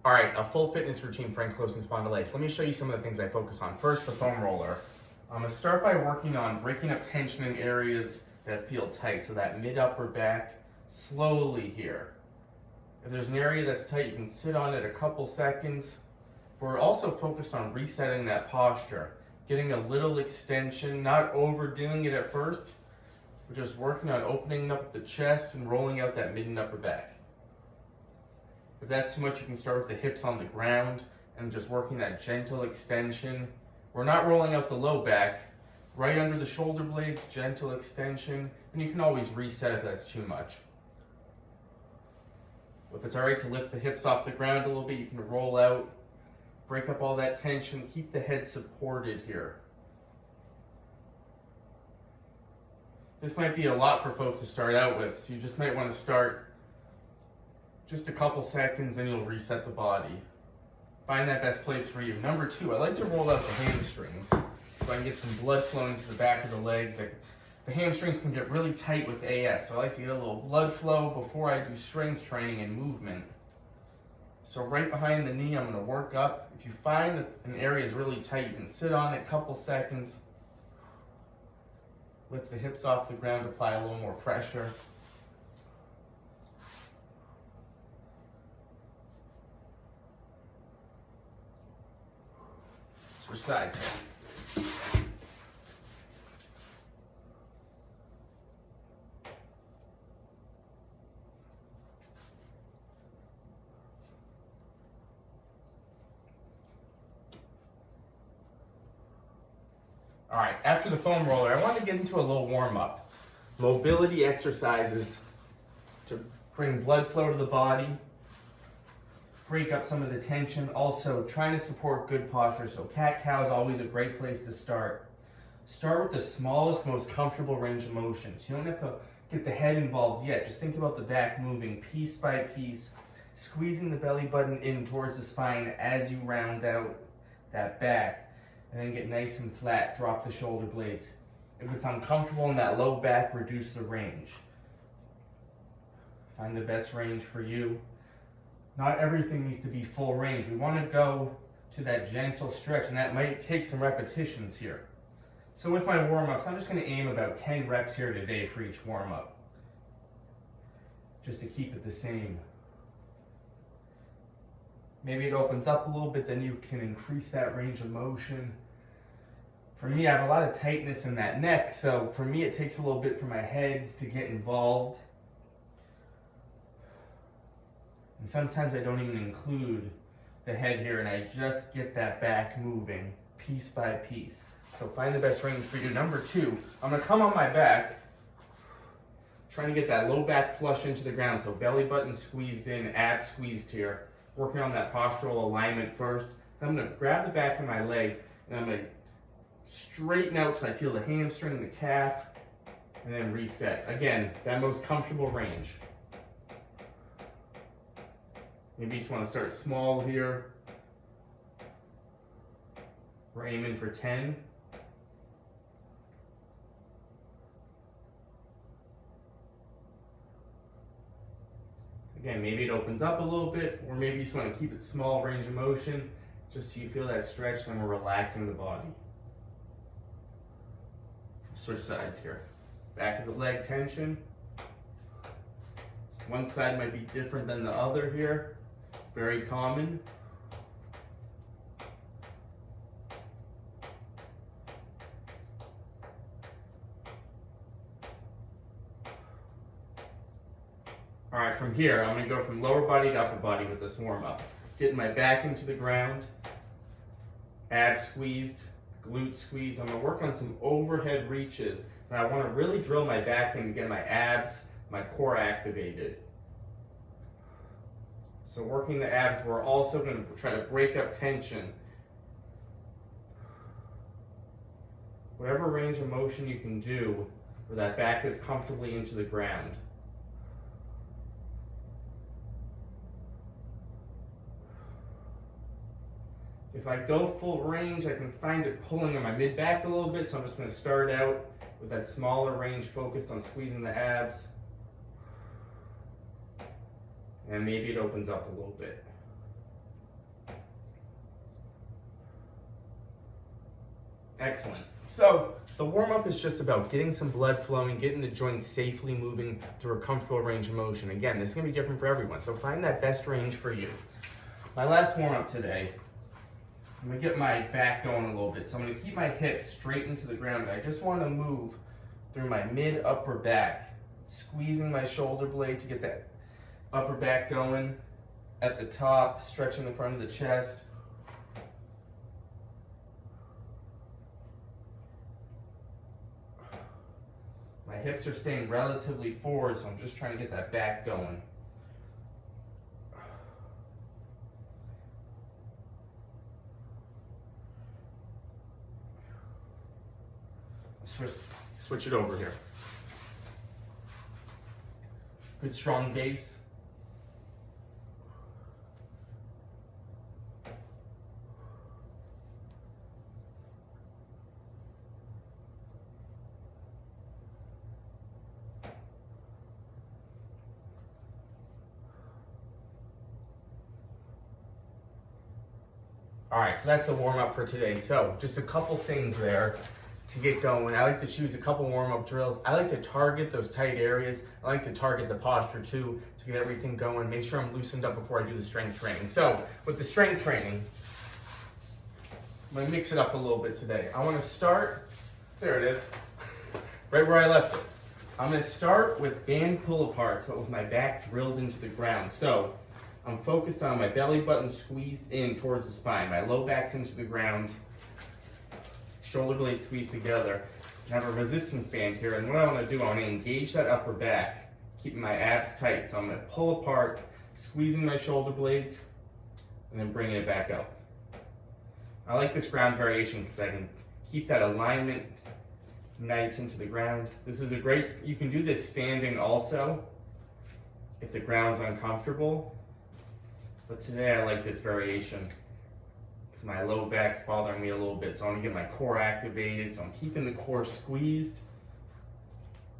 All right, a full fitness routine for ankylosing spondylitis. Let me show you some of the things I focus on. First, the foam roller. I'm gonna start by working on breaking up tension in areas that feel tight. So that mid-upper back, slowly here. If there's an area that's tight, you can sit on it a couple seconds. We're also focused on resetting that posture, getting a little extension, not overdoing it at first. We're just working on opening up the chest and rolling out that mid and upper back. If that's too much, you can start with the hips on the ground and just working that gentle extension. We're not rolling out the low back, right under the shoulder blades, gentle extension, and you can always reset if that's too much. If it's all right to lift the hips off the ground a little bit, you can roll out, break up all that tension, keep the head supported here. This might be a lot for folks to start out with, so you just might want to start just a couple seconds, then you'll reset the body. Find that best place for you. Number 2, I like to roll out the hamstrings so I can get some blood flowing to the back of the legs. The hamstrings can get really tight with AS, so I like to get a little blood flow before I do strength training and movement. So right behind the knee, I'm going to work up. If you find that an area is really tight, you can sit on it a couple seconds. Lift the hips off the ground, apply a little more pressure. Switch sides here. All right, after the foam roller, I want to get into a little warm-up. Mobility exercises to bring blood flow to the body, break up some of the tension, also trying to support good posture. So cat-cow is always a great place to start. Start with the smallest, most comfortable range of motion. So you don't have to get the head involved yet. Just think about the back moving piece by piece, squeezing the belly button in towards the spine as you round out that back, and then get nice and flat, drop the shoulder blades. If it's uncomfortable in that low back, reduce the range. Find the best range for you. Not everything needs to be full range. We want to go to that gentle stretch, and that might take some repetitions here. So with my warm-ups, I'm just going to aim about 10 reps here today for each warm-up, just to keep it the same. Maybe it opens up a little bit, then you can increase that range of motion. For me, I have a lot of tightness in that neck, so for me it takes a little bit for my head to get involved. And sometimes I don't even include the head here, and I just get that back moving piece by piece. So find the best range for you. Number 2, I'm going to come on my back, trying to get that low back flush into the ground. So belly button squeezed in, abs squeezed here. Working on that postural alignment first. Then I'm going to grab the back of my leg, and I'm going to straighten out so I feel the hamstring, the calf, and then reset. Again, that most comfortable range. Maybe you just want to start small here. We're aiming for 10. Again, maybe it opens up a little bit, or maybe you just want to keep it small range of motion, just so you feel that stretch, and we're relaxing the body. Switch sides here. Back of the leg tension. One side might be different than the other here. Very common. All right, from here, I'm going to go from lower body to upper body with this warm-up. Getting my back into the ground, abs squeezed, glutes squeezed. I'm going to work on some overhead reaches. And I want to really drill my back in to get my abs, my core activated. So working the abs, we're also going to try to break up tension. Whatever range of motion you can do where that back is comfortably into the ground. If I go full range, I can find it pulling on my mid-back a little bit, so I'm just going to start out with that smaller range focused on squeezing the abs. And maybe it opens up a little bit. Excellent. So the warm-up is just about getting some blood flowing, getting the joints safely moving through a comfortable range of motion. Again, this is gonna be different for everyone, so find that best range for you. My last warm-up today, I'm gonna get my back going a little bit. So I'm gonna keep my hips straight into the ground. I just wanna move through my mid-upper back, squeezing my shoulder blade to get that upper back going at the top, stretching the front of the chest. My hips are staying relatively forward, so I'm just trying to get that back going. Switch it over here. Good strong base. All right, so that's the warm up for today. So just a couple things there to get going. I like to choose a couple warm up drills. I like to target those tight areas. I like to target the posture too to get everything going. Make sure I'm loosened up before I do the strength training. So with the strength training, I'm gonna mix it up a little bit today. I wanna start, there it is, right where I left it. I'm gonna start with band pull aparts, but with my back drilled into the ground. So I'm focused on my belly button squeezed in towards the spine. My low back's into the ground, shoulder blades squeezed together. I have a resistance band here, and what I want to do, I want to engage that upper back, keeping my abs tight. So I'm going to pull apart, squeezing my shoulder blades, and then bringing it back up. I like this ground variation because I can keep that alignment nice into the ground. This is a great, you can do this standing also if the ground's uncomfortable. But today I like this variation because my low back's bothering me a little bit. So I want to get my core activated. So I'm keeping the core squeezed.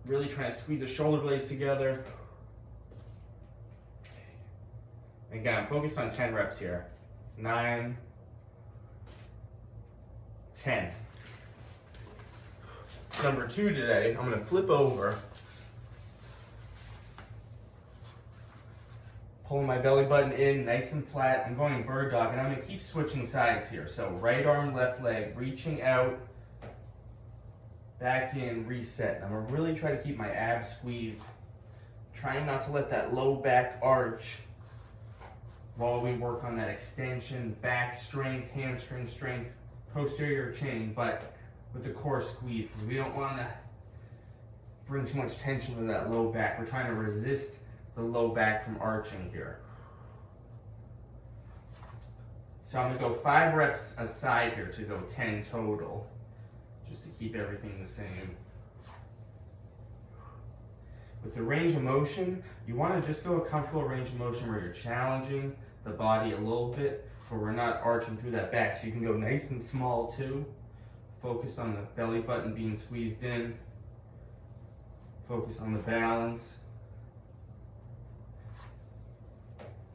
Really trying to squeeze the shoulder blades together. Again, I'm focused on 10 reps here. 9, 10. Number 2 today, I'm going to flip over. Pulling my belly button in nice and flat. I'm going bird dog, and I'm going to keep switching sides here. So right arm, left leg, reaching out, back in, reset. I'm going to really try to keep my abs squeezed, trying not to let that low back arch while we work on that extension, back strength, hamstring strength, posterior chain, but with the core squeezed because we don't want to bring too much tension to that low back. We're trying to resist the low back from arching here. So I'm gonna go 5 reps aside here to go 10 total, just to keep everything the same. With the range of motion, you wanna just go a comfortable range of motion where you're challenging the body a little bit, where we're not arching through that back. So you can go nice and small too, focused on the belly button being squeezed in, focus on the balance.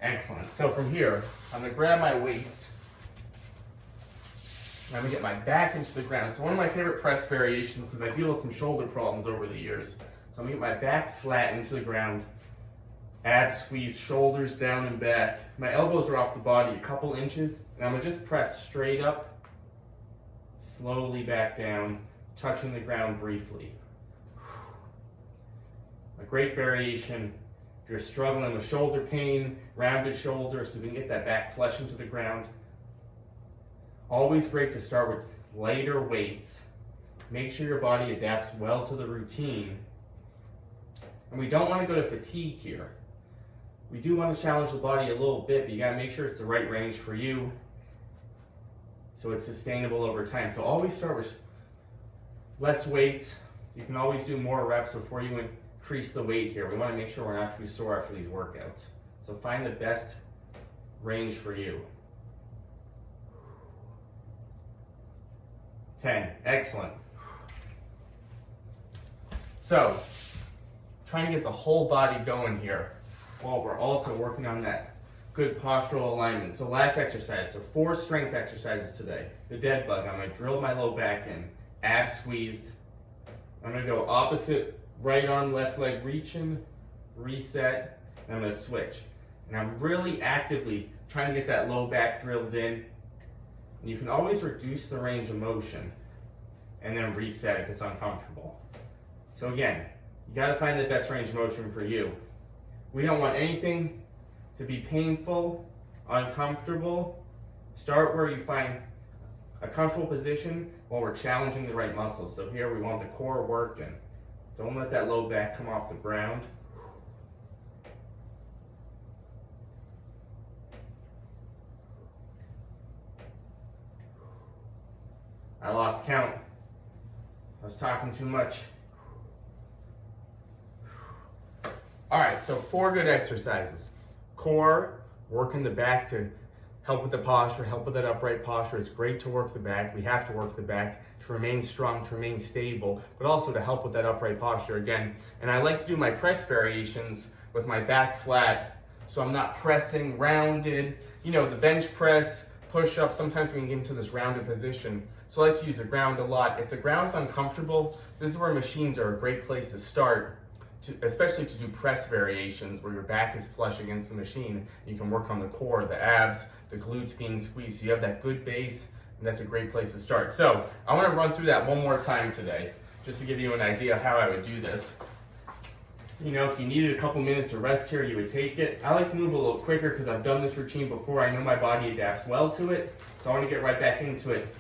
Excellent. So from here, I'm gonna grab my weights. And I'm gonna get my back into the ground. So one of my favorite press variations, because I deal with some shoulder problems over the years. So I'm gonna get my back flat into the ground, abs squeeze, shoulders down and back. My elbows are off the body a couple inches, and I'm gonna just press straight up, slowly back down, touching the ground briefly. A great variation. If you're struggling with shoulder pain, rounded shoulders, so we can get that back flush into the ground. Always great to start with lighter weights. Make sure your body adapts well to the routine. And we don't want to go to fatigue here. We do want to challenge the body a little bit, but you got to make sure it's the right range for you so it's sustainable over time. So always start with less weights. You can always do more reps before you increase the weight here. We want to make sure we're not too sore after these workouts. So find the best range for you. 10, excellent. So, trying to get the whole body going here while we're also working on that good postural alignment. So last exercise, so 4 strength exercises today. The dead bug, I'm gonna drill my low back in, abs squeezed. I'm gonna go opposite, right arm, left leg reaching, reset, and I'm gonna switch. And I'm really actively trying to get that low back drilled in. And you can always reduce the range of motion and then reset if it's uncomfortable. So again, you gotta find the best range of motion for you. We don't want anything to be painful, uncomfortable. Start where you find a comfortable position while we're challenging the right muscles. So here we want the core working. Don't let that low back come off the ground. I lost count. I was talking too much. All right, so 4 good exercises. Core, working the back to help with the posture, help with that upright posture. It's great to work the back. We have to work the back to remain strong, to remain stable, but also to help with that upright posture again. And I like to do my press variations with my back flat, so I'm not pressing rounded. You know, the bench press, push-up, sometimes we can get into this rounded position. So I like to use the ground a lot. If the ground's uncomfortable, this is where machines are a great place to start, especially to do press variations where your back is flush against the machine. You can work on the core, the abs, the glutes being squeezed. So you have that good base, and that's a great place to start. So I want to run through that one more time today, just to give you an idea how I would do this. You know, if you needed a couple minutes of rest here, you would take it. I like to move a little quicker because I've done this routine before. I know my body adapts well to it, so I want to get right back into it.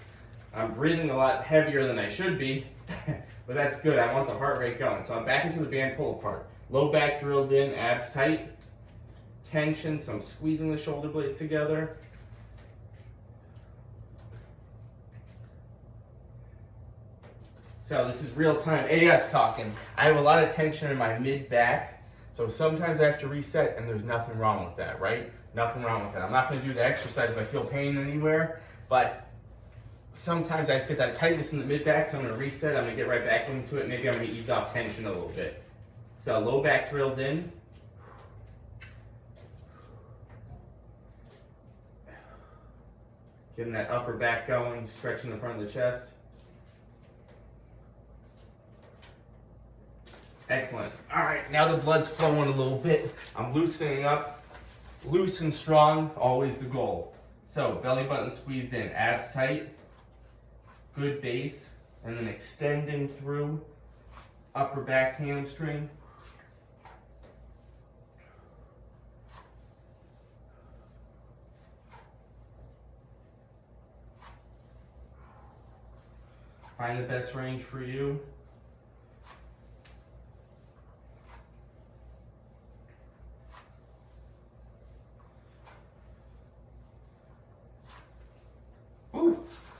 I'm breathing a lot heavier than I should be, but that's good. I want the heart rate going. So I'm back into the band pull apart. Low back drilled in, abs tight. Tension, so I'm squeezing the shoulder blades together. So this is real time AS talking. I have a lot of tension in my mid back, so sometimes I have to reset, and there's nothing wrong with that, right? Nothing wrong with that. I'm not going to do the exercise if I feel pain anywhere, but sometimes I just get that tightness in the mid back, so I'm going to reset. I'm going to get right back into it. Maybe I'm going to ease off tension a little bit. So low back drilled in. Getting that upper back going, stretching the front of the chest. Excellent. All right, now the blood's flowing a little bit. I'm loosening up. Loose and strong, always the goal. So belly button squeezed in, abs tight, good base, and then extending through upper back hamstring. Find the best range for you.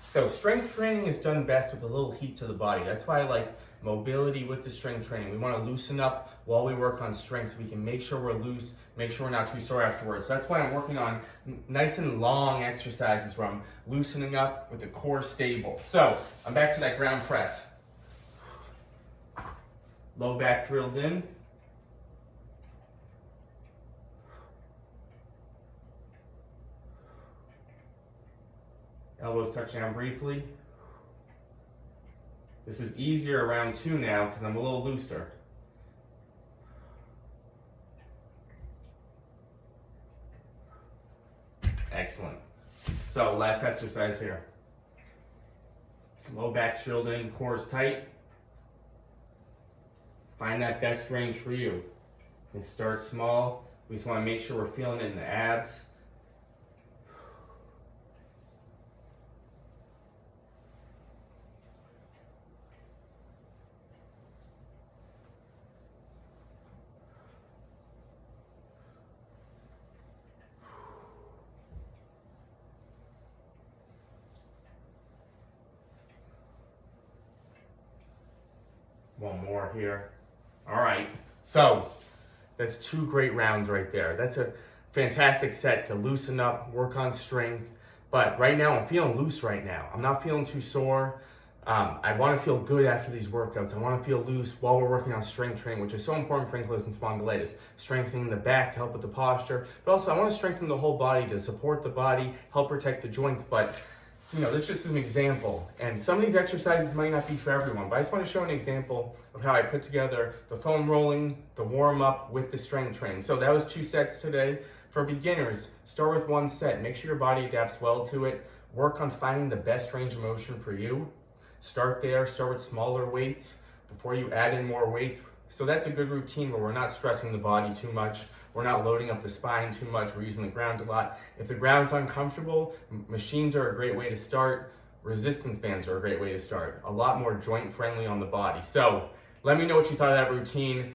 So strength training is done best with a little heat to the body. That's why I like mobility with the strength training. We want to loosen up while we work on strength so we can make sure we're loose, make sure we're not too sore afterwards. So that's why I'm working on nice and long exercises where I'm loosening up with the core stable. So I'm back to that ground press. Low back drilled in. Elbows touch down briefly. This is easier around 2 now because I'm a little looser. Excellent. So last exercise here. Low back drilled in, core is tight. Find that best range for you. You can start small. We just want to make sure we're feeling it in the abs. One more here. All right, so that's 2 great rounds right there. That's a fantastic set to loosen up, work on strength. But right now, I'm feeling loose right now. I'm not feeling too sore. I want to feel good after these workouts. I want to feel loose while we're working on strength training, which is so important for ankylosing spondylitis. Strengthening the back to help with the posture, but also I want to strengthen the whole body to support the body, help protect the joints. But this just is an example, and some of these exercises might not be for everyone, but I just want to show an example of how I put together the foam rolling, the warm up with the strength training. So that was 2 sets today. For beginners, start with 1 set. Make sure your body adapts well to it. Work on finding the best range of motion for you. Start there, start with smaller weights before you add in more weights. So that's a good routine where we're not stressing the body too much. We're not loading up the spine too much. We're using the ground a lot. If the ground's uncomfortable, machines are a great way to start. Resistance bands are a great way to start. A lot more joint friendly on the body. So let me know what you thought of that routine.